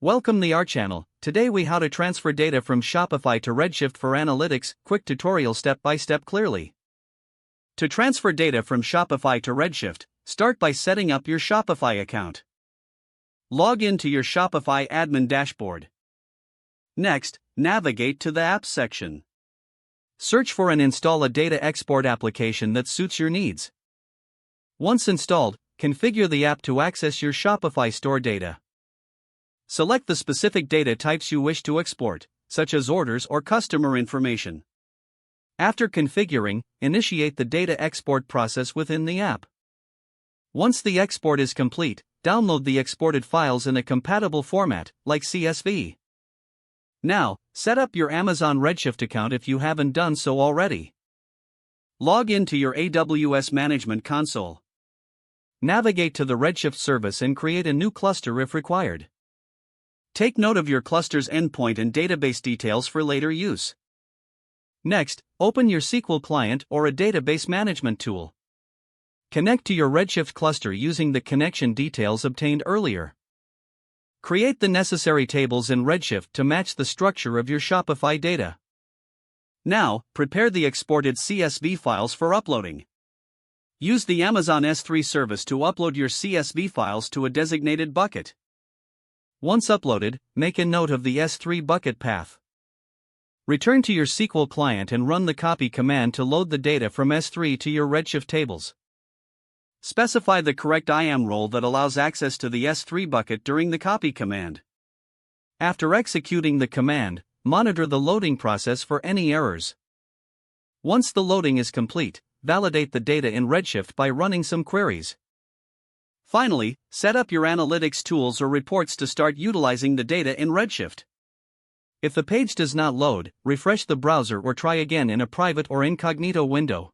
Welcome to our channel. Today we how to transfer data from Shopify to Redshift for analytics. Quick tutorial step by step clearly. To transfer data from Shopify to Redshift, start by setting up your Shopify account. Log into your Shopify admin dashboard. Next, navigate to the Apps section. Search for and install a data export application that suits your needs. Once installed, configure the app to access your Shopify store data. Select the specific data types you wish to export, such as orders or customer information. After configuring, initiate the data export process within the app. Once the export is complete, download the exported files in a compatible format, like CSV. Now, set up your Amazon Redshift account if you haven't done so already. Log into your AWS Management Console. Navigate to the Redshift service and create a new cluster if required. Take note of your cluster's endpoint and database details for later use. Next, open your SQL client or a database management tool. Connect to your Redshift cluster using the connection details obtained earlier. Create the necessary tables in Redshift to match the structure of your Shopify data. Now, prepare the exported CSV files for uploading. Use the Amazon S3 service to upload your CSV files to a designated bucket. Once uploaded, make a note of the S3 bucket path. Return to your SQL client and run the copy command to load the data from S3 to your Redshift tables. Specify the correct IAM role that allows access to the S3 bucket during the copy command. After executing the command, monitor the loading process for any errors. Once the loading is complete, validate the data in Redshift by running some queries. Finally, set up your analytics tools or reports to start utilizing the data in Redshift. If the page does not load, refresh the browser or try again in a private or incognito window.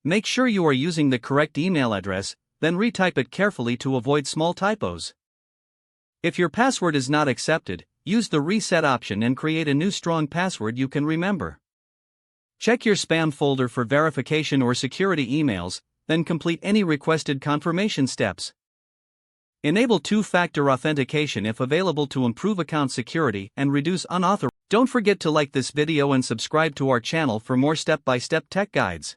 Make sure you are using the correct email address, then retype it carefully to avoid small typos. If your password is not accepted, use the reset option and create a new strong password you can remember. Check your spam folder for verification or security emails, then complete any requested confirmation steps. Enable two-factor authentication if available to improve account security and reduce unauthorized. Don't forget to like this video and subscribe to our channel for more step-by-step tech guides.